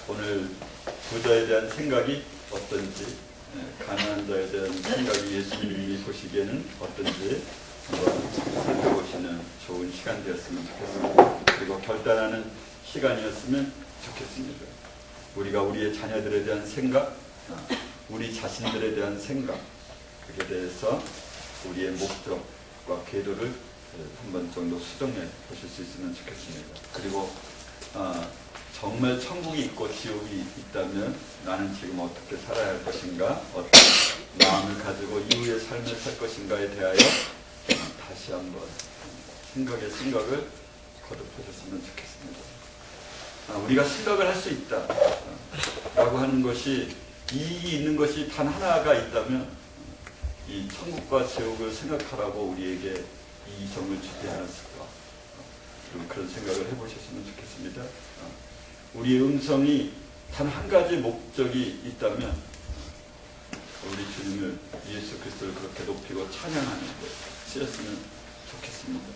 오늘 부자에 대한 생각이 어떤지, 가난한 자에 대한 생각이 예수님이 보시기에는 어떤지 한번 살펴보시는 좋은 시간 되었으면 좋겠습니다. 그리고 결단하는 시간이었으면 좋겠습니다. 우리가 우리의 자녀들에 대한 생각, 우리 자신들에 대한 생각, 그에 대해서 우리의 목적과 궤도를 한번 정도 수정해 보실 수 있으면 좋겠습니다. 그리고 정말 천국이 있고 지옥이 있다면 나는 지금 어떻게 살아야 할 것인가, 어떤 마음을 가지고 이후의 삶을 살 것인가에 대하여 다시 한번 생각을 거듭하셨으면 좋겠습니다. 우리가 생각을 할 수 있다 라고 하는 것이, 이익이 있는 것이 단 하나가 있다면 이 천국과 지옥을 생각하라고 우리에게 이 이성을 주지 않았을까, 그런 생각을 해보셨으면 좋겠습니다. 우리의 음성이 단 한 가지 목적이 있다면 우리 주님을, 예수 그리스도를 그렇게 높이고 찬양하는 데 쓰였으면 좋겠습니다.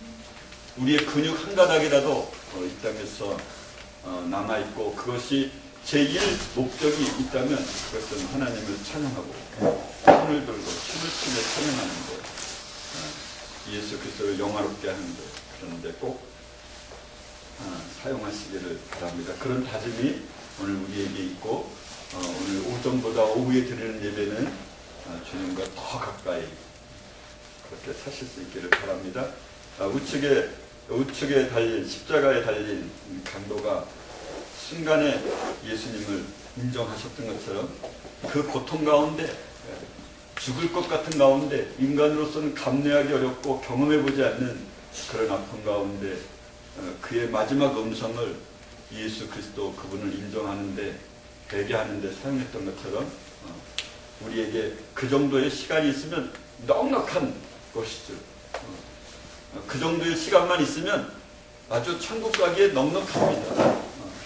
우리의 근육 한 가닥이라도 이 땅에서 남아있고 그것이 제1 목적이 있다면 그것은 하나님을 찬양하고 손을 들고 춤을 추며 찬양하는 것, 예수 그리스도를 영화롭게 하는 것, 그런데 꼭 사용하시기를 바랍니다. 그런 다짐이 오늘 우리에게 있고, 오늘 오전보다 오후에 드리는 예배는 주님과 더 가까이 그렇게 사실 수 있기를 바랍니다. 우측에 달린, 십자가에 달린 강도가 순간에 예수님을 인정하셨던 것처럼 그 고통 가운데, 죽을 것 같은 가운데, 인간으로서는 감내하기 어렵고 경험해보지 않는 그런 아픔 가운데 그의 마지막 음성을 예수 그리스도 그분을 인정하는데, 배려하는데 사용했던 것처럼 우리에게 그 정도의 시간이 있으면 넉넉한 것이죠. 그 정도의 시간만 있으면 아주 천국 가기에 넉넉합니다.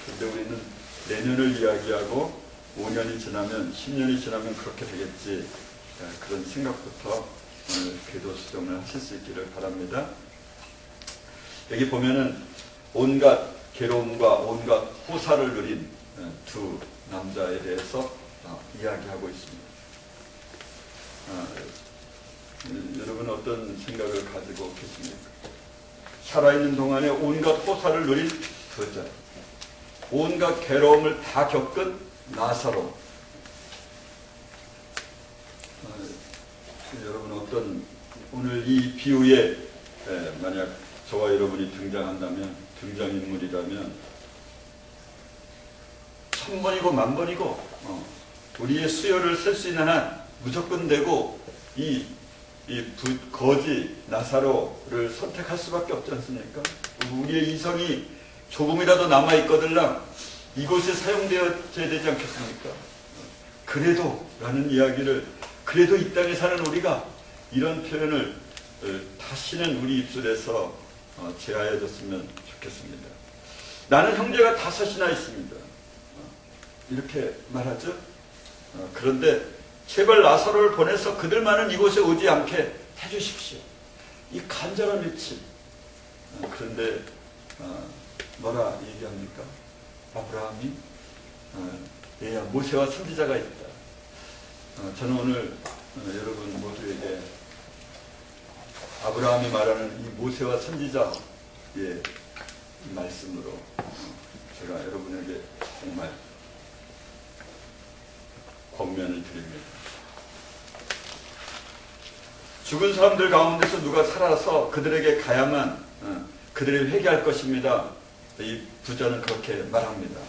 그런데 우리는 내년을 이야기하고 5년이 지나면, 10년이 지나면 그렇게 되겠지, 그런 생각부터 오늘 궤도 수정을 하실 수 있기를 바랍니다. 여기 보면은 온갖 괴로움과 온갖 호사를 누린 두 남자에 대해서 이야기하고 있습니다. 여러분 어떤 생각을 가지고 계십니까? 살아있는 동안에 온갖 호사를 누린 두 자, 온갖 괴로움을 다 겪은 나사로. 여러분 어떤, 오늘 이 비유에 만약 저와 여러분이 등장인물이라면 1000번이고 10,000번이고 우리의 수요를 쓸 수 있는 한 무조건 되고 이 거지 나사로를 선택할 수밖에 없지 않습니까? 우리의 이성이 조금이라도 남아있거들랑 이곳에 사용되어야 되지 않겠습니까? 그래도 라는 이야기를, 그래도 이 땅에 사는 우리가 이런 표현을 다시는 우리 입술에서 제하여졌으면 좋겠습니다. 나는 형제가 5이나 있습니다. 이렇게 말하죠. 그런데 제발 나사로를 보내서 그들만은 이곳에 오지 않게 해주십시오. 이 간절한 외침. 그런데 뭐라 얘기합니까? 아브라함이 얘야, 모세와 선지자가 있다. 저는 오늘 여러분 모두에게 아브라함이 말하는 이 모세와 선지자의 말씀으로 제가 여러분에게 정말 권면을 드립니다. 죽은 사람들 가운데서 누가 살아서 그들에게 가야만 그들이 회개할 것입니다. 이 부자는 그렇게 말합니다.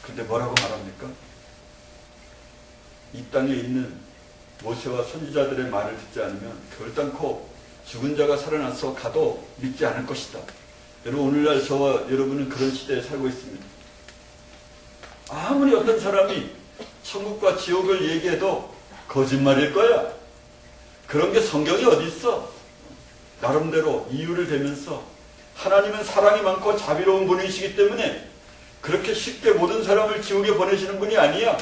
그런데 뭐라고 말합니까? 이 땅에 있는 모세와 선지자들의 말을 듣지 않으면 결단코 죽은 자가 살아나서 가도 믿지 않을 것이다. 여러분 오늘날 저와 여러분은 그런 시대에 살고 있습니다. 아무리 어떤 사람이 천국과 지옥을 얘기해도 거짓말일 거야. 그런 게 성경이 어디 있어? 나름대로 이유를 대면서 하나님은 사랑이 많고 자비로운 분이시기 때문에 그렇게 쉽게 모든 사람을 지옥에 보내시는 분이 아니야.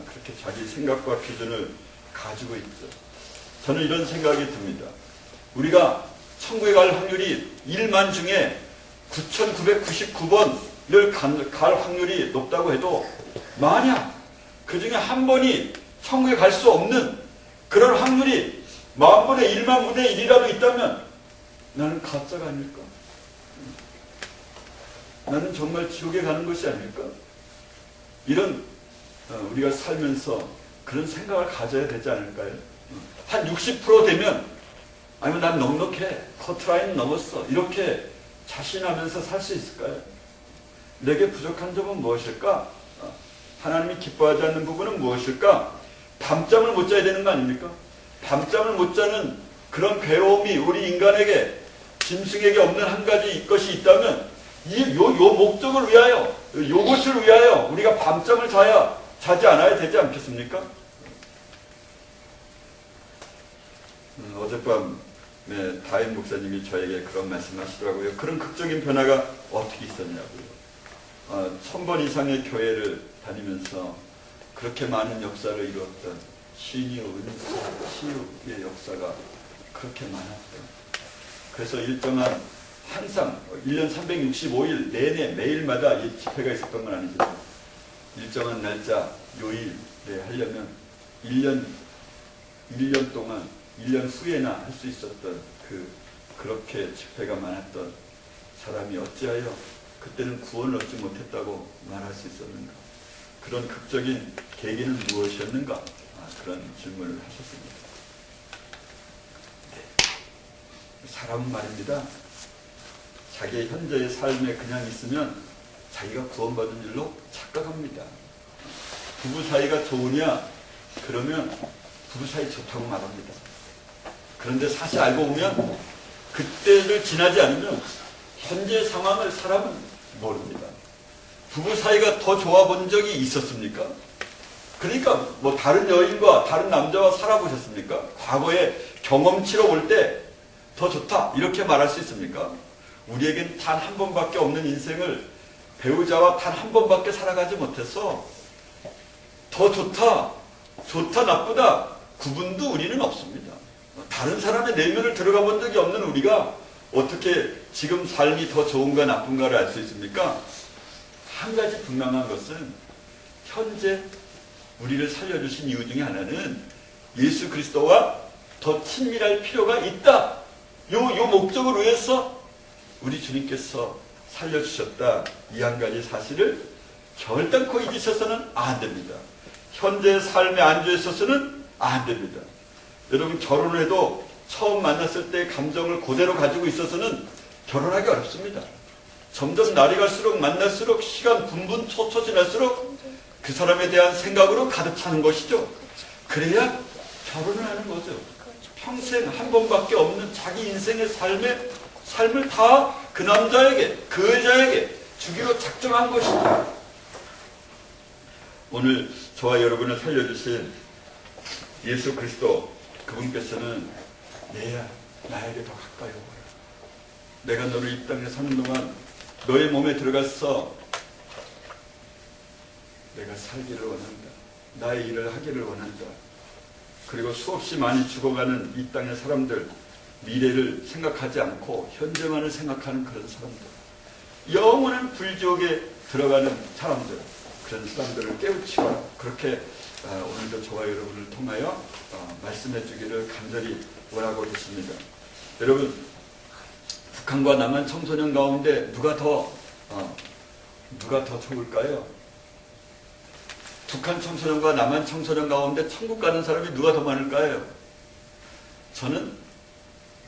그렇게 자기 생각과 기준을 가지고 있죠. 저는 이런 생각이 듭니다. 우리가 천국에 갈 확률이 1만 중에 9,999번 갈 확률이 높다고 해도 만약 그 중에 한 번이 천국에 갈 수 없는 그런 확률이 10,000분의 1만 분의 1이라도 있다면 나는 가짜가 아닐까? 나는 정말 지옥에 가는 것이 아닐까? 이런 우리가 살면서 그런 생각을 가져야 되지 않을까요? 한 60% 되면 아니면 난 넉넉해, 커트라인 넘었어, 이렇게 자신하면서 살 수 있을까요? 내게 부족한 점은 무엇일까? 하나님이 기뻐하지 않는 부분은 무엇일까? 밤잠을 못 자야 되는 거 아닙니까? 밤잠을 못 자는 그런 괴로움이 우리 인간에게, 짐승에게 없는 한 가지 것이 있다면 요 목적을 위하여, 요것을 위하여 우리가 밤잠을 자지 않아야 되지 않겠습니까? 어젯밤에 다임 목사님이 저에게 그런 말씀하시더라고요. 그런 극적인 변화가 어떻게 있었냐고요. 1000번 이상의 교회를 다니면서 그렇게 많은 역사를 이루었던 신유, 은사, 치유의 역사가 그렇게 많았던, 그래서 일정한 항상 1년 365일 내내 매일마다 이 집회가 있었던 건 아니지만 일정한 날짜, 요일에 하려면 1년 동안 1년 후에나 할 수 있었던 그렇게 집회가 많았던 사람이 어찌하여 그때는 구원을 얻지 못했다고 말할 수 있었는가? 그런 극적인 계기는 무엇이었는가? 그런 질문을 하셨습니다. 네. 사람은 말입니다. 자기의 현재의 삶에 그냥 있으면 자기가 구원받은 줄로 착각합니다. 부부 사이가 좋으냐? 그러면 부부 사이 좋다고 말합니다. 그런데 사실 알고 보면 그때를 지나지 않으면 현재 상황을 사람은 모릅니다. 부부 사이가 더 좋아 본 적이 있었습니까? 그러니까 뭐 다른 여인과 다른 남자와 살아보셨습니까? 과거에 경험치로 볼 때 더 좋다 이렇게 말할 수 있습니까? 우리에겐 단 한 번밖에 없는 인생을 배우자와 단 한 번밖에 살아가지 못해서 더 좋다 나쁘다 구분도 우리는 없습니다. 다른 사람의 내면을 들어가 본 적이 없는 우리가 어떻게 지금 삶이 더 좋은가 나쁜가를 알 수 있습니까? 한 가지 분명한 것은 현재 우리를 살려주신 이유 중에 하나는 예수 그리스도와 더 친밀할 필요가 있다. 요 목적을 위해서 우리 주님께서 살려주셨다. 이 한 가지 사실을 결단코 잊으셔서는 안 됩니다. 현재의 삶에 안주해 있어서는 안 됩니다. 여러분 결혼을 해도 처음 만났을 때의 감정을 그대로 가지고 있어서는 결혼하기 어렵습니다. 점점 날이 갈수록 만날수록 시간 분분 초초 지날수록 그 사람에 대한 생각으로 가득 차는 것이죠. 그래야 결혼을 하는 거죠. 평생 한 번밖에 없는 자기 인생의 삶을 다 그 남자에게, 그 여자에게 주기로 작정한 것입니다. 오늘 저와 여러분을 살려주신 예수 그리스도, 그분께서는 나에게 더 가까이 오거라. 내가 너를 이 땅에 사는 동안 너의 몸에 들어가서 내가 살기를 원한다. 나의 일을 하기를 원한다. 그리고 수없이 많이 죽어가는 이 땅의 사람들, 미래를 생각하지 않고 현재만을 생각하는 그런 사람들, 영원한 불지옥에 들어가는 사람들, 그런 사람들을 깨우치고 그렇게 오늘도 저와 여러분을 통하여 말씀해 주기를 간절히 원하고 있습니다. 여러분, 북한과 남한 청소년 가운데 누가 더 좋을까요? 북한 청소년과 남한 청소년 가운데 천국 가는 사람이 누가 더 많을까요? 저는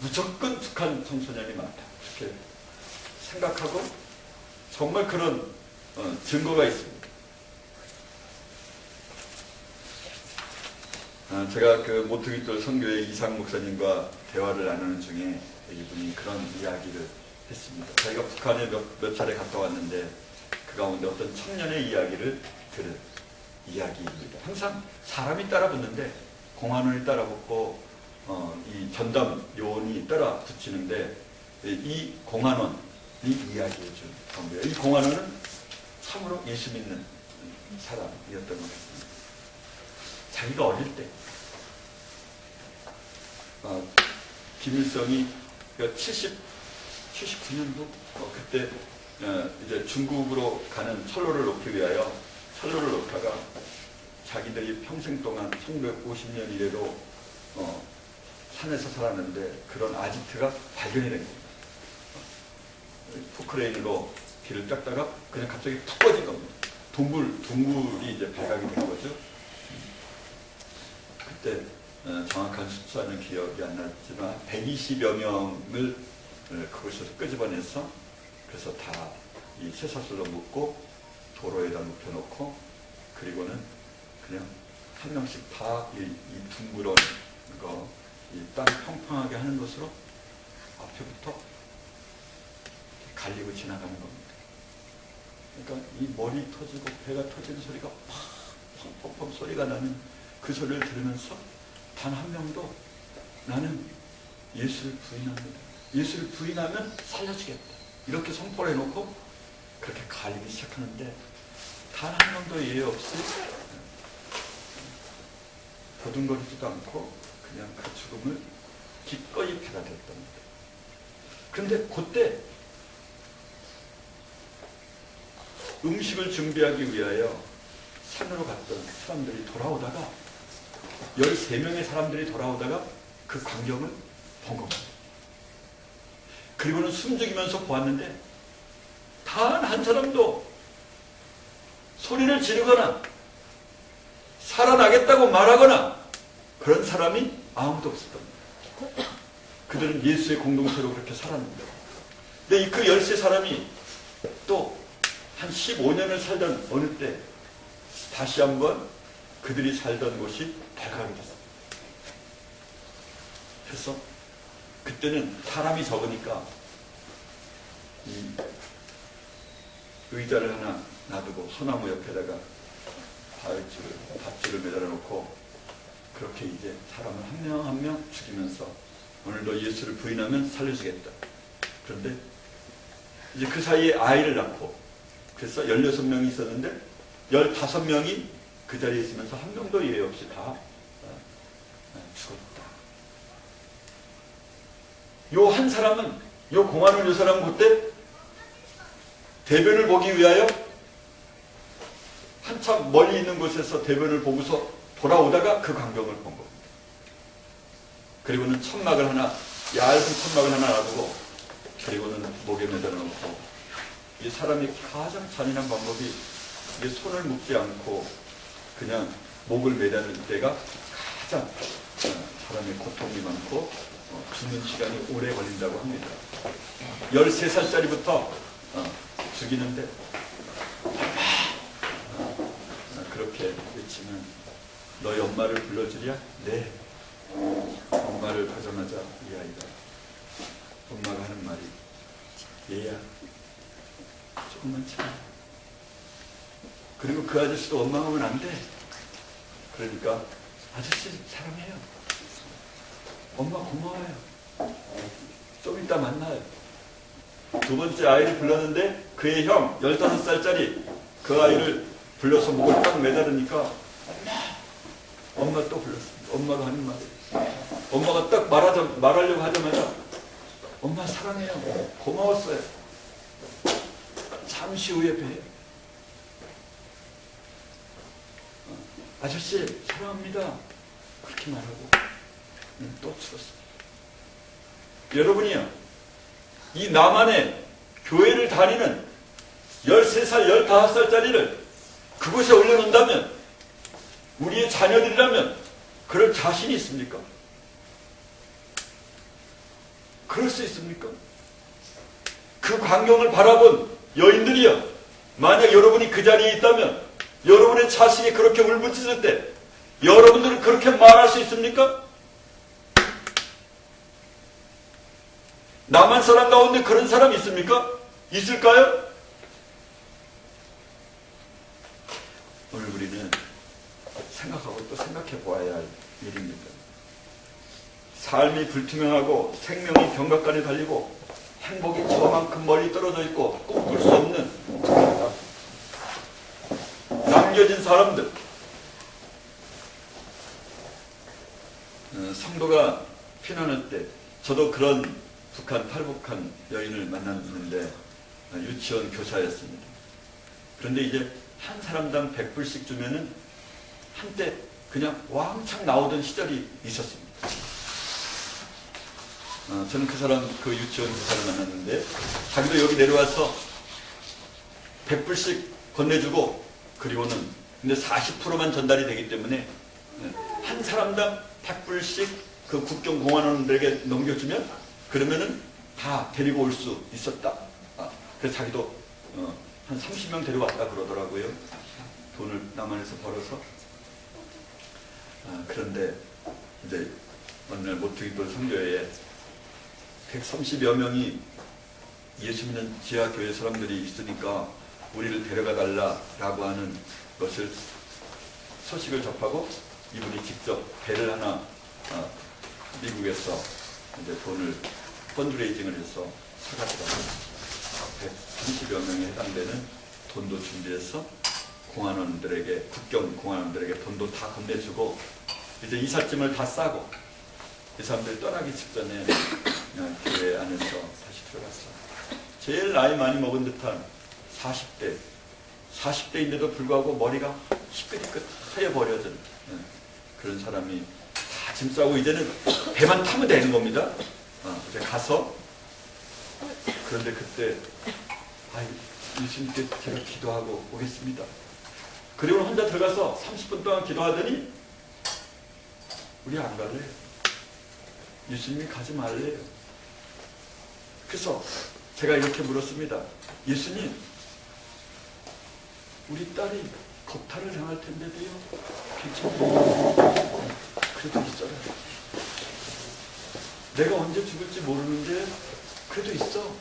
무조건 북한 청소년이 많다. 그렇게 생각하고 정말 그런 증거가 있습니다. 제가 그 모퉁이돌 선교회 이상 목사님과 대화를 나누는 중에 이분이 그런 이야기를 했습니다. 저희가 북한에 몇 차례 갔다 왔는데 그 가운데 어떤 청년의 이야기를 들은 이야기입니다. 항상 사람이 따라 붙는데 공안원이 따라 붙고 이 전담 요원이 따라 붙이는데 이 공안원이 이야기해 준 겁니다. 이 공안원은 참으로 예수 믿는 사람이었던 것 같습니다. 자기가 어릴 때 김일성이 79년도 그때 이제 중국으로 가는 철로를 놓기 위하여 철로를 놓다가 자기들이 평생 동안 1950년 이래로 산에서 살았는데 그런 아지트가 발견이 된 겁니다. 포크레인으로 길을 닦다가 그냥 갑자기 툭 꺼진 겁니다. 동굴이 이제 발각이 된 거죠. 그때 정확한 숫자는 기억이 안 나지만 120여 명을 그곳에서 끄집어내서 그래서 다 이 쇠사슬로 묶고 도로에다 눕혀놓고 그리고는 그냥 한 명씩 다 이 둥그런 거, 이 땅 평평하게 하는 것으로 앞에부터 갈리고 지나가는 겁니다. 그러니까 이 머리 터지고 배가 터지는 소리가 펑펑펑 소리가 나는 그 소리를 들으면서 단 한 명도 나는 예수를 부인합니다. 예수를 부인하면 살려주겠다. 이렇게 선포를 해놓고 그렇게 갈리기 시작하는데 단 한 명도 예외 없이 보둥거리지도 않고 그냥 그 죽음을 기꺼이 받아들였답니다. 그런데 그때 음식을 준비하기 위하여 산으로 갔던 사람들이 돌아오다가 13명의 사람들이 돌아오다가 그 광경을 본 겁니다. 그리고는 숨죽이면서 보았는데 단 한 사람도 소리를 지르거나 살아나겠다고 말하거나 그런 사람이 아무도 없었답니다. 그들은 예수의 공동체로 그렇게 살았는데 근데 그 13사람이 또 한 15년을 살던 어느 때 다시 한번 그들이 살던 곳이 발각이 됐습니다. 그래서 그때는 사람이 적으니까 이 의자를 하나 놔두고 소나무 옆에다가 밧줄을 매달아 놓고 그렇게 이제 사람을 한 명 한 명 죽이면서 오늘도 예수를 부인하면 살려주겠다. 그런데 이제 그 사이에 아이를 낳고 그래서 16명이 있었는데 15명이 그 자리에 있으면서 한 명도 예외 없이 다 죽었다. 요 한 사람은, 요 공안을 요 사람은 그때 대변을 보기 위하여 한참 멀리 있는 곳에서 대변을 보고서 돌아오다가 그 광경을 본 겁니다. 그리고는 천막을 하나, 얇은 천막을 하나 놔두고 그리고는 목에 매달아 놓고 이 사람이 가장 잔인한 방법이 이게 손을 묶지 않고 그냥 목을 매달을 때가 가장 사람의 고통이 많고 죽는 시간이 오래 걸린다고 합니다. 13살짜리부터 죽이는데 그렇게 외치면 너희 엄마를 불러주랴? 네. 엄마를 보자마자 이 아이가 엄마가 하는 말이 얘야 조금만 참아. 그리고 그 아저씨도 원망하면 안 돼. 그러니까 아저씨 사랑해요. 엄마 고마워요. 좀 이따 만나요. 두 번째 아이를 불렀는데 그의 형 15살짜리 그 아이를 불러서 목을 딱 매달으니까 엄마 또 불렀습니다. 엄마가 하는 말이 엄마가 딱 말하려고 하자마자 엄마 사랑해요. 고마웠어요. 잠시 후에 봬요. 아저씨 사랑합니다. 그렇게 말하고 또 죽었습니다. 여러분이요, 이 남한에 교회를 다니는 13살, 15살짜리를 그곳에 올려놓는다면 우리의 자녀들이라면 그럴 자신이 있습니까? 그럴 수 있습니까? 그 광경을 바라본 여인들이요, 만약 여러분이 그 자리에 있다면 여러분의 자식이 그렇게 울부짖을 때 여러분들은 그렇게 말할 수 있습니까? 남한 사람 가운데 그런 사람이 있습니까? 있을까요? 오늘 우리는 생각하고 또 생각해 보아야 할 일입니다. 삶이 불투명하고 생명이 병각간에 달리고 행복이 저만큼 멀리 떨어져 있고 꿈꿀 수 없는 남겨진 사람들, 성도가 피난할 때 저도 그런 북한 탈북한 여인을 만났는데 유치원 교사였습니다. 그런데 이제 한 사람당 100불씩 주면은 한때 그냥 왕창 나오던 시절이 있었습니다. 저는 그 유치원 교사를 만났는데 자기도 여기 내려와서 100불씩 건네주고 그리고는 근데 40%만 전달이 되기 때문에 한 사람당 100불씩 그 국경공안원들에게 넘겨주면 그러면은 다 데리고 올 수 있었다. 그래서 자기도 한 30명 데려왔다 그러더라고요. 돈을 남한에서 벌어서. 그런데 이제 어느 날 모퉁이돌 선교회에 130여 명이 예수 믿는 지하교회 사람들이 있으니까 우리를 데려가 달라라고 하는 것을 소식을 접하고 이분이 직접 배를 하나 미국에서 이제 돈을 펀드레이징을 해서 사갔더라고요. 130여 명에 해당되는 돈도 준비해서 공안원들에게 국경 공안원들에게 돈도 다 건네주고 이제 이삿짐을 다 싸고 이 사람들이 떠나기 직전에 교회 안에서 다시 들어갔어요. 제일 나이 많이 먹은 듯한 40대인데도 불구하고 머리가 희끗희끗 하얘버려진 그런 사람이 다 짐 싸고 이제는 배만 타면 되는 겁니다. 이제 가서 그런데 그때 예수님께 제가 기도하고 오겠습니다. 그리고 혼자 들어가서 30분 동안 기도하더니 우리 안 갈래요. 예수님이 가지 말래요. 그래서 제가 이렇게 물었습니다. 예수님, 우리 딸이 겁탈을 당할 텐데도요. 괜찮아요. 그래도 있어요. 내가 언제 죽을지 모르는데 그래도 있어.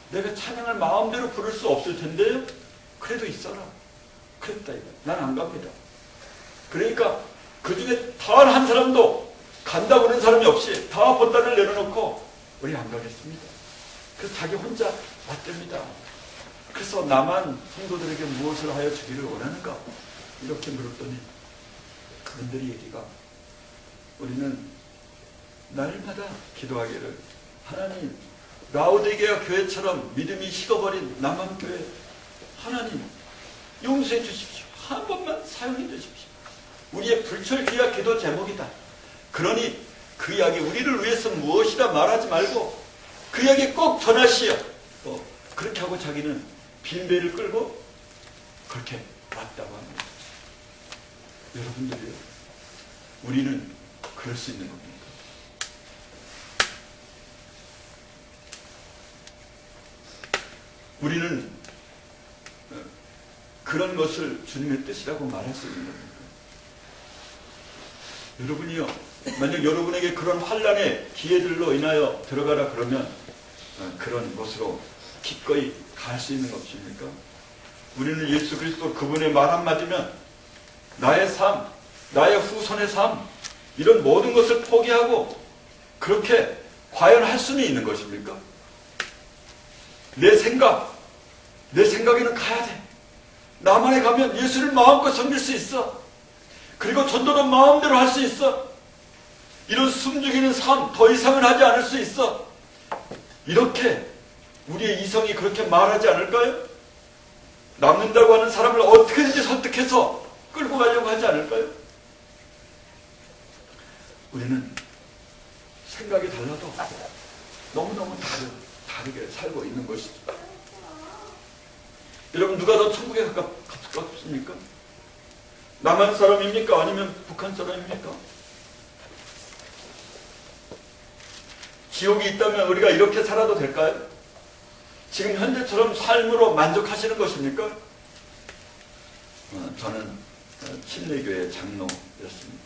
내가 찬양을 마음대로 부를 수 없을 텐데요. 그래도 있어라. 그랬다 이거. 난 안 갑니다. 그러니까 그 중에 단 한 사람도 간다고 하는 사람이 없이 다 보따리를 내려놓고 우리 안 가겠습니다. 그래서 자기 혼자 왔답니다. 그래서 나만 성도들에게 무엇을 하여 주기를 원하는가? 이렇게 물었더니 그분들이 얘기가 우리는 날마다 기도하기를 하나님 라오디게아 교회처럼 믿음이 식어버린 남한교회 하나님 용서해 주십시오. 한 번만 사용해 주십시오. 우리의 불철주야 기도 제목이다. 그러니 그 이야기 우리를 위해서 무엇이라 말하지 말고 그 이야기 꼭 전하시오. 그렇게 하고 자기는 빈배를 끌고 그렇게 왔다고 합니다. 여러분들이요. 우리는 그럴 수 있는 겁니다. 우리는 그런 것을 주님의 뜻이라고 말할 수 있는 겁니다. 여러분이요, 만약 여러분에게 그런 환난의 기회들로 인하여 들어가라 그러면 그런 곳으로 기꺼이 갈 수 있는 것입니까? 우리는 예수 그리스도 그분의 말 한마디면 나의 삶, 나의 후손의 삶 이런 모든 것을 포기하고 그렇게 과연 할 수는 있는 것입니까? 내 생각에는 가야 돼. 남한에 가면 예수를 마음껏 섬길 수 있어. 그리고 전도는 마음대로 할 수 있어. 이런 숨죽이는 삶 더 이상은 하지 않을 수 있어. 이렇게 우리의 이성이 그렇게 말하지 않을까요? 남는다고 하는 사람을 어떻게든지 설득해서 끌고 가려고 하지 않을까요? 우리는 생각이 달라도 너무너무 다르게 살고 있는 것이죠. 여러분 누가 더 천국에 가깝습니까? 남한 사람입니까? 아니면 북한 사람입니까? 지옥이 있다면 우리가 이렇게 살아도 될까요? 지금 현재처럼 삶으로 만족하시는 것입니까? 저는 침례교회 장로였습니다.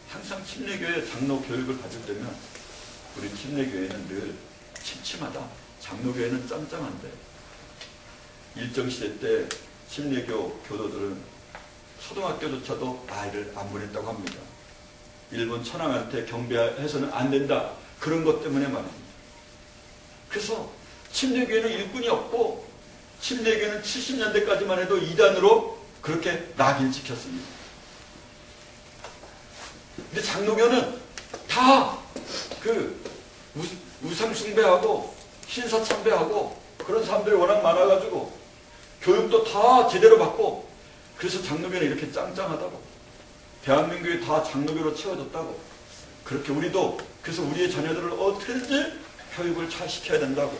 항상 침례교회 장로 교육을 받을 때면 우리 침례교회는 늘 침침하다. 장로교회는 짱짱한데 일정시대 때 침례교 교도들은 초등학교조차도 아이를 안 보냈다고 합니다. 일본 천황한테 경배해서는 안 된다. 그런 것 때문에 말입니다. 그래서 침례교회는 일꾼이 없고 침례교회는 70년대까지만 해도 이단으로 그렇게 낙인 찍혔습니다. 근데 장로교는 다 그 우상 숭배하고 신사참배하고 그런 사람들이 워낙 많아가지고 교육도 다 제대로 받고 그래서 장로교는 이렇게 짱짱하다고. 대한민국이 다 장로교로 채워졌다고. 그렇게 우리도 그래서 우리의 자녀들을 어떻게든지 교육을 잘 시켜야 된다고.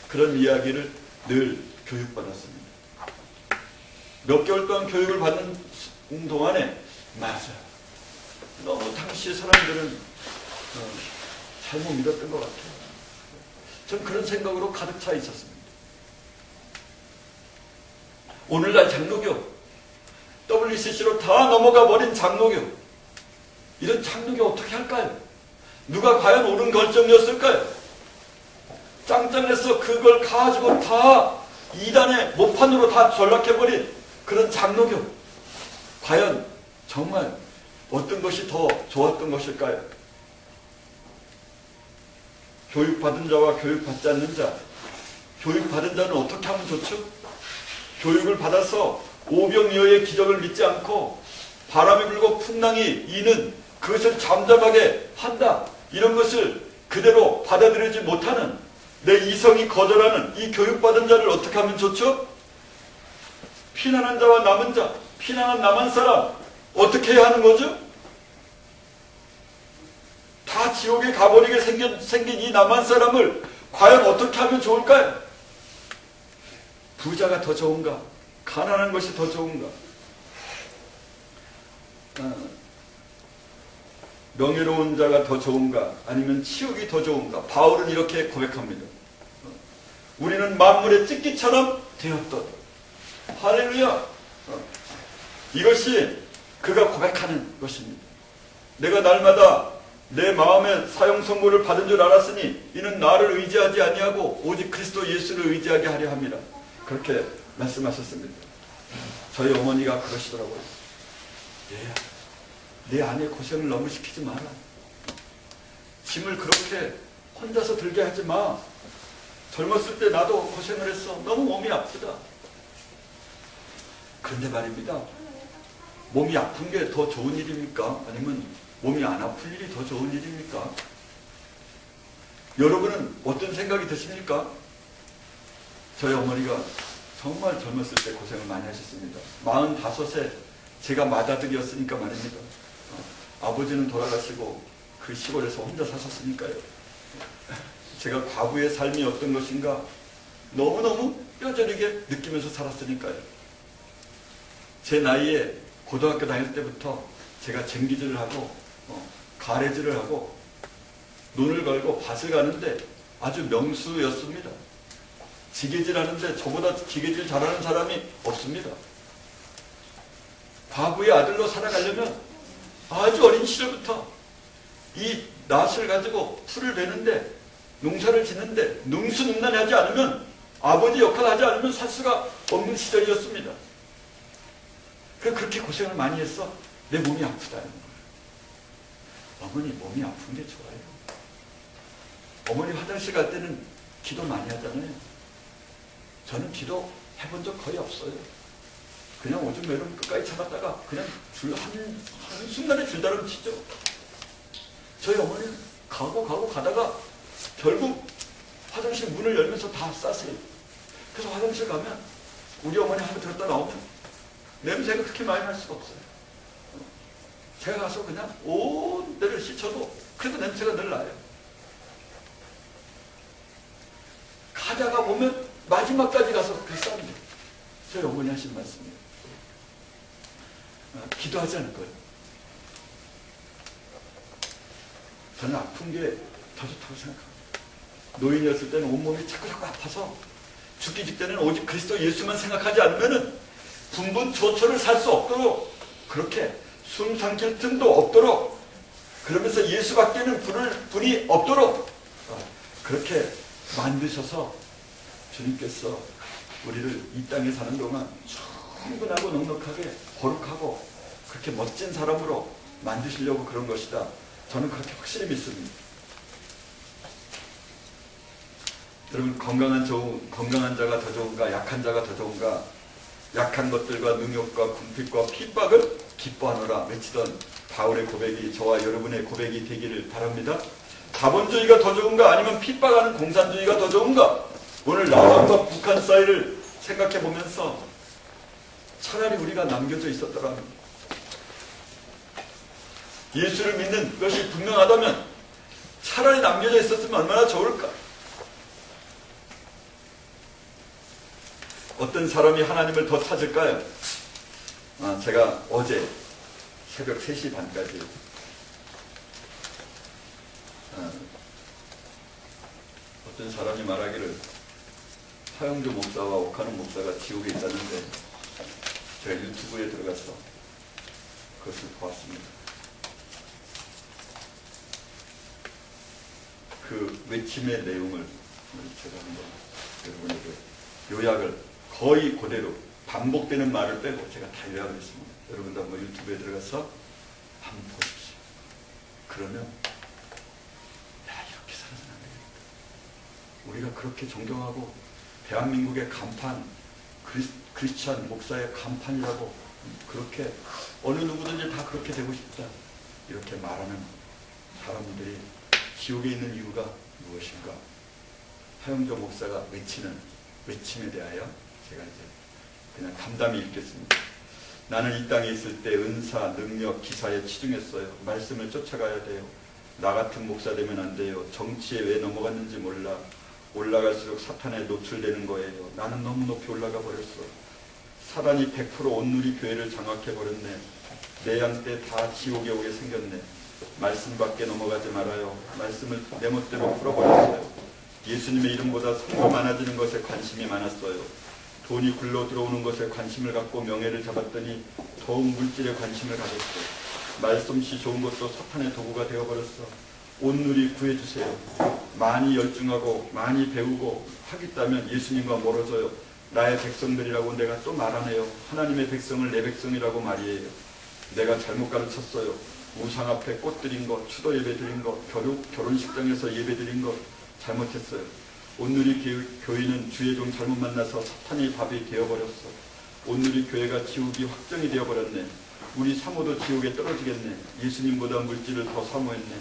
그런 이야기를 늘 교육받았습니다. 몇 개월 동안 교육을 받는 동안에 맞아요. 너무 당시 사람들은 잘못 믿었던 것 같아요. 전 그런 생각으로 가득 차 있었습니다. 오늘날 장로교, WCC로 다 넘어가 버린 장로교, 이런 장로교 어떻게 할까요? 누가 과연 옳은 결정이었을까요? 짱짱해서 그걸 가지고 다 이단의 모판으로 다 전락해버린 그런 장로교, 과연 정말 어떤 것이 더 좋았던 것일까요? 교육받은 자와 교육받지 않는 자, 교육받은 자는 어떻게 하면 좋죠? 교육을 받아서 오병이어의 기적을 믿지 않고 바람이 불고 풍랑이 이는 그것을 잠잠하게 한다. 이런 것을 그대로 받아들이지 못하는 내 이성이 거절하는 이 교육받은 자를 어떻게 하면 좋죠? 피난한 자와 남은 자, 피난한 남한 사람 어떻게 해야 하는 거죠? 다 지옥에 가버리게 생긴 이 남한 사람을 과연 어떻게 하면 좋을까요? 부자가 더 좋은가? 가난한 것이 더 좋은가? 명예로운 자가 더 좋은가? 아니면 치욕이 더 좋은가? 바울은 이렇게 고백합니다. 우리는 만물의 찢기처럼 되었다. 할렐루야! 이것이 그가 고백하는 것입니다. 내가 날마다 내 마음의 사형 선고를 받은 줄 알았으니 이는 나를 의지하지 아니하고 오직 그리스도 예수를 의지하게 하려 합니다. 그렇게 말씀하셨습니다. 저희 어머니가 그러시더라고요. 얘야, 내 아내 고생을 너무 시키지 마라. 짐을 그렇게 혼자서 들게 하지 마. 젊었을 때 나도 고생을 했어. 너무 몸이 아프다. 그런데 말입니다. 몸이 아픈 게 더 좋은 일입니까? 아니면 몸이 안 아플 일이 더 좋은 일입니까? 여러분은 어떤 생각이 드십니까? 저희 어머니가 정말 젊었을 때 고생을 많이 하셨습니다. 45세 제가 맏아들이었으니까 말입니다. 아버지는 돌아가시고 그 시골에서 혼자 사셨으니까요. 제가 과부의 삶이 어떤 것인가 너무너무 뼈저리게 느끼면서 살았으니까요. 제 나이에 고등학교 다닐 때부터 제가 쟁기질을 하고 가래질을 하고 논을 걸고 밭을 가는데 아주 명수였습니다. 지게질 하는데 저보다 지게질 잘하는 사람이 없습니다. 과부의 아들로 살아가려면 아주 어린 시절부터 이 낫을 가지고 풀을 베는데 농사를 짓는데 능수능란하지 않으면 아버지 역할을 하지 않으면 살 수가 없는 시절이었습니다. 그렇게 고생을 많이 했어. 내 몸이 아프다는 거예요. 어머니 몸이 아픈 게 좋아요. 어머니 화장실 갈 때는 기도 많이 하잖아요. 저는 기도 해본 적 거의 없어요. 그냥 오줌 매름 끝까지 참았다가 그냥 한순간에 줄다름 치죠. 저희 어머니는 가고 가다가 결국 화장실 문을 열면서 다 싸세요. 그래서 화장실 가면 우리 어머니 한번 들었다 나오면 냄새가 그렇게 많이 날 수가 없어요. 제가 가서 그냥 온 데를 씻어도 그래도 냄새가 늘 나요. 가다가 보면 마지막까지 가서 그렇게 싸는 게 저희 어머니 하신 말씀이에요. 기도하지 않을 거예요. 저는 아픈 게 더 좋다고 생각합니다. 노인이었을 때는 온몸이 자꾸 아파서 죽기 직전에는 오직 그리스도 예수만 생각하지 않으면 분분초초를 살 수 없도록 그렇게 숨 삼킬 틈도 없도록 그러면서 예수밖에는 분이 없도록 그렇게 만드셔서 주님께서 우리를 이 땅에 사는 동안 충분하고 넉넉하게 거룩하고 그렇게 멋진 사람으로 만드시려고 그런 것이다. 저는 그렇게 확실히 믿습니다. 여러분 건강한 자가 더 좋은가 약한 자가 더 좋은가 약한 것들과 능욕과 궁핍과 핍박을 기뻐하노라 외치던 바울의 고백이 저와 여러분의 고백이 되기를 바랍니다. 자본주의가 더 좋은가 아니면 핍박하는 공산주의가 더 좋은가? 오늘 남한과 북한 사이를 생각해 보면서 차라리 우리가 남겨져 있었더라면, 예수를 믿는 것이 분명하다면 차라리 남겨져 있었으면 얼마나 좋을까? 어떤 사람이 하나님을 더 찾을까요? 제가 어제 새벽 3시 반까지 어떤 사람이 말하기를 하영조 목사와 옥하는 목사가 지옥에 있다는데 제가 유튜브에 들어가서 그것을 보았습니다. 그 외침의 내용을 제가 한번 여러분에게 요약을 거의 그대로 반복되는 말을 빼고 제가 다 요약을 했습니다. 여러분도 한번 유튜브에 들어가서 한번 보십시오. 그러면 이렇게 살아서는 안 되겠다. 우리가 그렇게 존경하고 대한민국의 간판, 크리스찬 목사의 간판이라고 그렇게 어느 누구든지 다 그렇게 되고 싶다 이렇게 말하는 사람들이 지옥에 있는 이유가 무엇인가? 하영조 목사가 외치는 외침에 대하여 제가 이제 그냥 담담히 읽겠습니다. 나는 이 땅에 있을 때 은사, 능력, 기사에 치중했어요. 말씀을 쫓아가야 돼요. 나 같은 목사 되면 안 돼요. 정치에 왜 넘어갔는지 몰라. 올라갈수록 사탄에 노출되는 거예요. 나는 너무 높이 올라가 버렸어. 사단이 100% 온누리 교회를 장악해버렸네. 내 양 때 다 지옥에 오게 생겼네. 말씀 밖에 넘어가지 말아요. 말씀을 내 멋대로 풀어버렸어요. 예수님의 이름보다 성도 많아지는 것에 관심이 많았어요. 돈이 굴러 들어오는 것에 관심을 갖고 명예를 잡았더니 더욱 물질에 관심을 가졌어요. 말씀씨 좋은 것도 사탄의 도구가 되어버렸어. 온누리 구해주세요. 많이 열중하고 많이 배우고 하겠다면 예수님과 멀어져요. 나의 백성들이라고 내가 또 말하네요. 하나님의 백성을 내 백성이라고 말이에요. 내가 잘못 가르쳤어요. 우상 앞에 꽃 드린 것, 추도 예배 드린 것, 결혼식장에서 예배 드린 것 잘못했어요. 온누리 교회는 주의 종 잘못 만나서 사탄의 밥이 되어버렸어. 온누리 교회가 지옥이 확정이 되어버렸네. 우리 사모도 지옥에 떨어지겠네. 예수님보다 물질을 더 사모했네.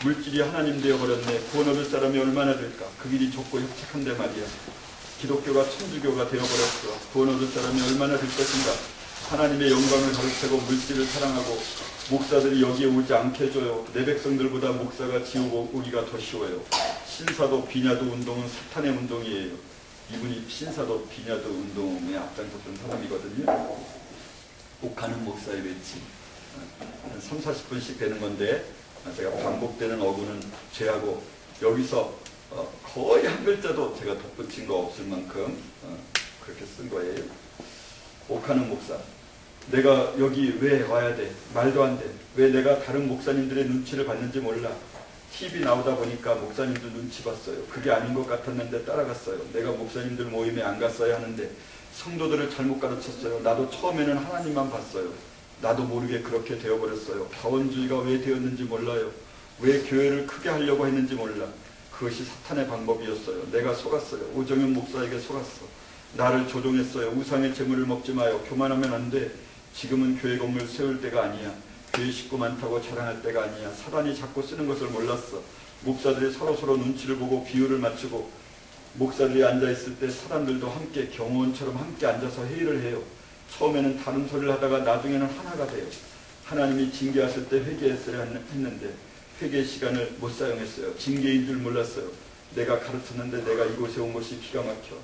물질이 하나님 되어버렸네. 구원 얻을 사람이 얼마나 될까? 그 길이 좁고 협착한데 말이야. 기독교가 천주교가 되어버렸어. 구원 얻을 사람이 얼마나 될 것인가? 하나님의 영광을 가르치고 물질을 사랑하고 목사들이 여기에 오지 않게 해줘요. 내 백성들보다 목사가 지옥 오기가 더 쉬워요. 신사도 비냐도 운동은 사탄의 운동이에요. 이분이 신사도 비냐도 운동에 앞장섰던 사람이거든요. 옥하는 목사의 외침. 한 3, 40분씩 되는 건데 제가 반복되는 어구는 죄하고 여기서 거의 한 글자도 제가 덧붙인 거 없을 만큼 그렇게 쓴 거예요. 옥하는 목사. 내가 여기 왜 와야 돼? 말도 안 돼. 왜 내가 다른 목사님들의 눈치를 봤는지 몰라. TV 나오다 보니까 목사님들 눈치 봤어요. 그게 아닌 것 같았는데 따라갔어요. 내가 목사님들 모임에 안 갔어야 하는데 성도들을 잘못 가르쳤어요. 나도 처음에는 하나님만 봤어요. 나도 모르게 그렇게 되어버렸어요. 자원주의가 왜 되었는지 몰라요. 왜 교회를 크게 하려고 했는지 몰라. 그것이 사탄의 방법이었어요. 내가 속았어요. 오정현 목사에게 속았어. 나를 조종했어요. 우상의 재물을 먹지 마요. 교만하면 안 돼. 지금은 교회 건물 세울 때가 아니야. 교회 식구 많다고 자랑할 때가 아니야. 사단이 자꾸 쓰는 것을 몰랐어. 목사들이 서로 눈치를 보고 비율을 맞추고 목사들이 앉아있을 때 사람들도 함께 경호원처럼 함께 앉아서 회의를 해요. 처음에는 다른 소리를 하다가 나중에는 하나가 돼요. 하나님이 징계하실 때 회개했어야 했는데 회개 시간을 못 사용했어요. 징계인 줄 몰랐어요. 내가 가르쳤는데 내가 이곳에 온 것이 기가 막혀.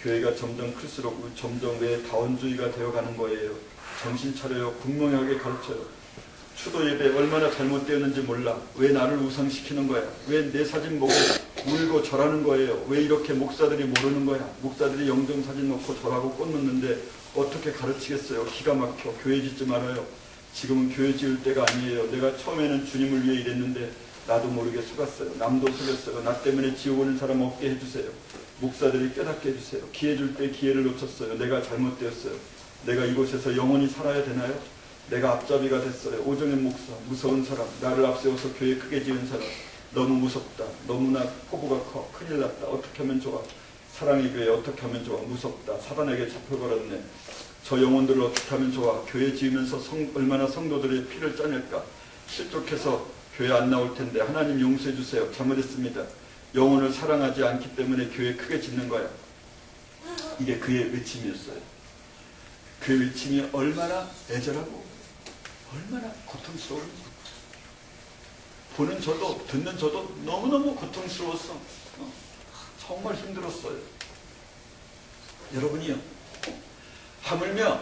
교회가 점점 클수록 점점 왜 다원주의가 되어가는 거예요. 정신 차려요. 분명하게 가르쳐요. 추도 예배 얼마나 잘못되었는지 몰라. 왜 나를 우상시키는 거야? 왜 내 사진 보고 울고 절하는 거예요? 왜 이렇게 목사들이 모르는 거야? 목사들이 영정사진 놓고 절하고 꽃 놓는데 어떻게 가르치겠어요? 기가 막혀. 교회 짓지 말아요. 지금은 교회 지을 때가 아니에요. 내가 처음에는 주님을 위해 일했는데 나도 모르게 속았어요. 남도 속였어요. 나 때문에 지옥 오는 사람 없게 해주세요. 목사들이 깨닫게 해주세요. 기회 줄 때 기회를 놓쳤어요. 내가 잘못되었어요. 내가 이곳에서 영원히 살아야 되나요? 내가 앞잡이가 됐어요. 오정현 목사, 무서운 사람, 나를 앞세워서 교회 크게 지은 사람, 너무 무섭다. 너무나 포부가 커. 큰일 났다. 어떻게 하면 좋아? 사랑의 교회 어떻게 하면 좋아? 무섭다. 사단에게 잡혀버렸네. 저 영혼들을 어떻게 하면 좋아? 교회 지으면서 얼마나 성도들의 피를 짜낼까? 실족해서 교회 안 나올 텐데 하나님 용서해 주세요. 잘못했습니다. 영혼을 사랑하지 않기 때문에 교회 크게 짓는 거야. 이게 그의 의침이었어요. 그 의침이 얼마나 애절하고 얼마나 고통스러운지. 보는 저도 듣는 저도 너무너무 고통스러웠어. 정말 힘들었어요. 여러분이요, 하물며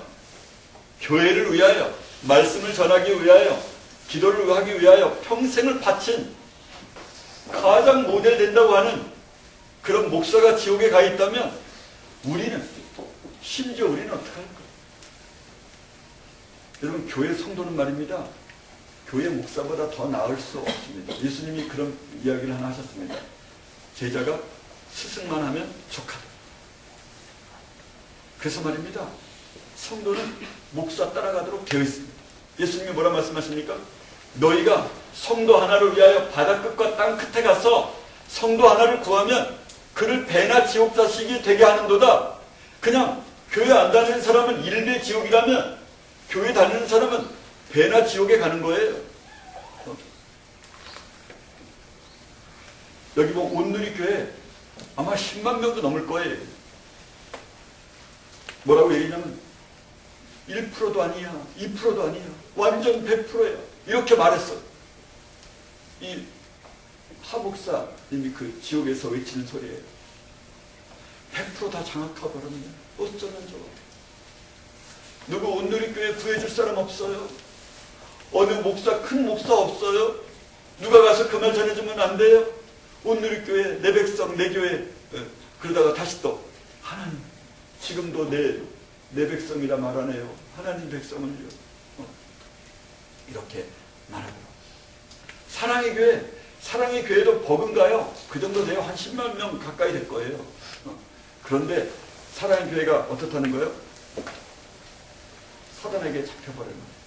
교회를 위하여, 말씀을 전하기 위하여, 기도를 하기 위하여 평생을 바친 가장 모델 된다고 하는 그런 목사가 지옥에 가 있다면 우리는, 심지어 우리는 어떡할까? 여러분, 교회 성도는 말입니다, 교회 목사보다 더 나을 수 없습니다. 예수님이 그런 이야기를 하나 하셨습니다. 제자가 스승만 하면 족하다. 그래서 말입니다, 성도는 목사 따라가도록 되어 있습니다. 예수님이 뭐라 말씀하십니까? 너희가 성도 하나를 위하여 바다 끝과 땅 끝에 가서 성도 하나를 구하면 그를 배나 지옥 자식이 되게 하는도다. 그냥 교회 안 다니는 사람은 일배 지옥이라면 교회 다니는 사람은 배나 지옥에 가는 거예요. 여기 보면 온누리교회 아마 10만 명도 넘을 거예요. 뭐라고 얘기냐면 1%도 아니야, 2%도 아니야, 완전 100%야, 이렇게 말했어. 이 하목사님이 그 지옥에서 외치는 소리예요. 100% 다 장악하고 그러면 어쩌면 좋아. 누구 온누리교회 구해줄 사람 없어요? 어느 목사, 큰 목사 없어요? 누가 가서 그 말 전해주면 안 돼요? 온누리교회, 내 백성, 내 교회. 그러다가 다시 또 하나님, 지금도 내 백성이라 말하네요. 하나님 백성을요. 이렇게 말하고. 사랑의 교회도 버금가요. 그 정도 돼요. 한 10만 명 가까이 될 거예요. 그런데 사랑의 교회가 어떻다는 거예요? 사단에게 잡혀버려요.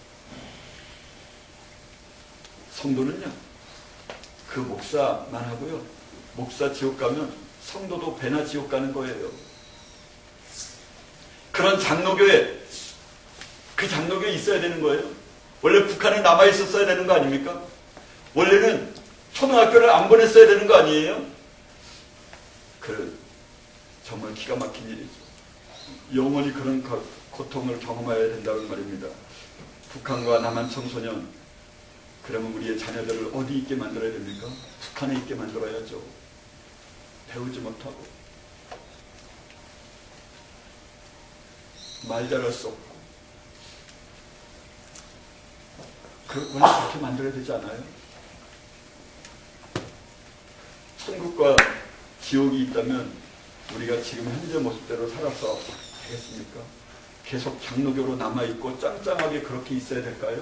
성도는요, 그 목사만 하고요, 목사 지옥 가면 성도도 배나 지옥 가는 거예요. 그런 장로교회, 그 장로교회 있어야 되는 거예요. 원래 북한에 남아 있었어야 되는 거 아닙니까? 원래는 초등학교를 안 보냈어야 되는 거 아니에요? 정말 기가 막힌 일이죠. 영원히 그런 고통을 경험해야 된다고 말입니다. 북한과 남한 청소년, 그러면 우리의 자녀들을 어디 있게 만들어야 됩니까? 북한에 있게 만들어야죠. 배우지 못하고 말 잘할 수 없고. 원래 그렇게 만들어야 되지 않아요? 천국과 지옥이 있다면 우리가 지금 현재 모습대로 살아서 되겠습니까? 계속 장로교로 남아있고 짱짱하게 그렇게 있어야 될까요?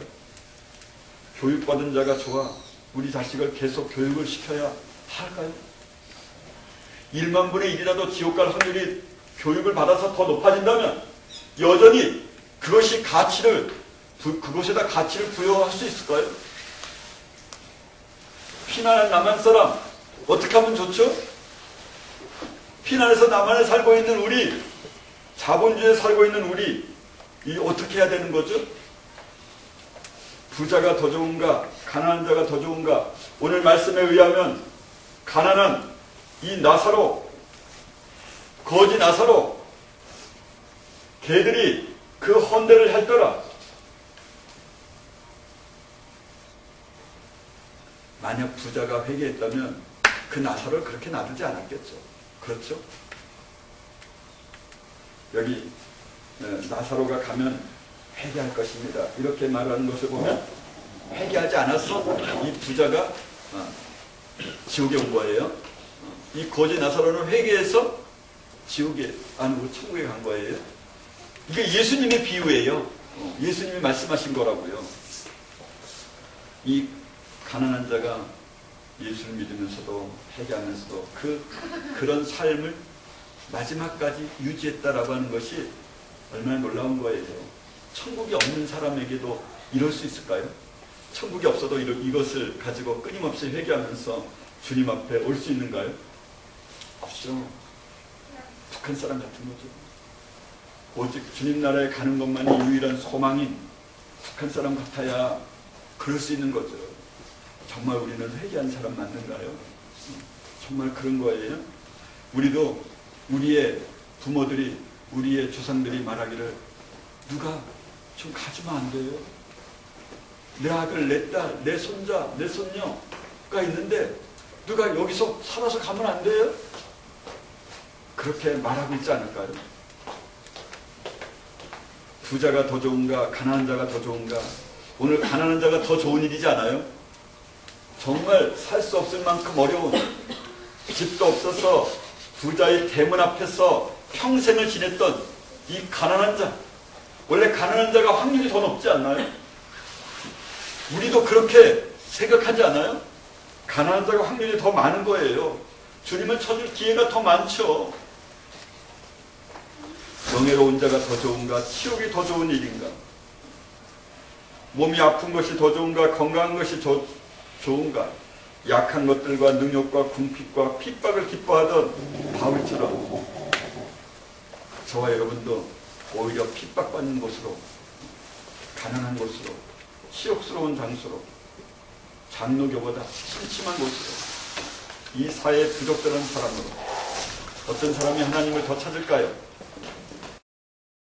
교육받은 자가 좋아, 우리 자식을 계속 교육을 시켜야 할까요? 1만 분의 1이라도 지옥 갈 확률이 교육을 받아서 더 높아진다면 여전히 그것에다 가치를 부여할 수 있을까요? 피난한 남한 사람 어떻게 하면 좋죠? 피난해서 남한에 살고 있는 우리, 자본주의에 살고 있는 우리, 이 어떻게 해야 되는 거죠? 부자가 더 좋은가? 가난한 자가 더 좋은가? 오늘 말씀에 의하면 가난한 이 나사로, 거지 나사로, 걔들이 그 헌대를 했더라. 만약 부자가 회개했다면 그 나사로를 그렇게 놔두지 않았겠죠. 그렇죠? 여기 나사로가 가면 회개할 것입니다. 이렇게 말하는 것을 보면 회개하지 않아서 이 부자가 지옥에 온 거예요. 이 거지 나사로는 회개해서 지옥에 아니고 천국에 간 거예요. 이게 예수님의 비유예요. 예수님이 말씀하신 거라고요. 이 가난한 자가 예수를 믿으면서도 회개하면서도 그런 삶을 마지막까지 유지했다라고 하는 것이 얼마나 놀라운 거예요. 천국이 없는 사람에게도 이럴 수 있을까요? 천국이 없어도 이것을 가지고 끊임없이 회개하면서 주님 앞에 올 수 있는가요? 없죠. 북한 사람 같은 거죠. 오직 주님 나라에 가는 것만이 유일한 소망인 북한 사람 같아야 그럴 수 있는 거죠. 정말 우리는 회개한 사람 맞는가요? 정말 그런 거예요? 우리도 우리의 부모들이, 우리의 조상들이 말하기를 누가 좀 가주면 안 돼요? 내 아들, 내 딸, 내 손자, 내 손녀가 있는데 누가 여기서 살아서 가면 안 돼요? 그렇게 말하고 있지 않을까요? 부자가 더 좋은가, 가난한 자가 더 좋은가? 오늘 가난한 자가 더 좋은 일이지 않아요? 정말 살 수 없을 만큼 어려운, 집도 없어서 부자의 대문 앞에서 평생을 지냈던 이 가난한 자, 원래 가난한 자가 확률이 더 높지 않나요? 우리도 그렇게 생각하지 않아요? 가난한 자가 확률이 더 많은 거예요. 주님을 찾을 기회가 더 많죠. 명예로운 자가 더 좋은가, 치욕이 더 좋은 일인가? 몸이 아픈 것이 더 좋은가, 건강한 것이 좋은가? 약한 것들과 능욕과 궁핍과 핍박을 기뻐하던 바울처럼 저와 여러분도 오히려 핍박받는 곳으로, 가난한 곳으로, 치욕스러운 장소로, 장로교보다 심심한 곳으로, 이 사회에 부족되는 사람으로 어떤 사람이 하나님을 더 찾을까요?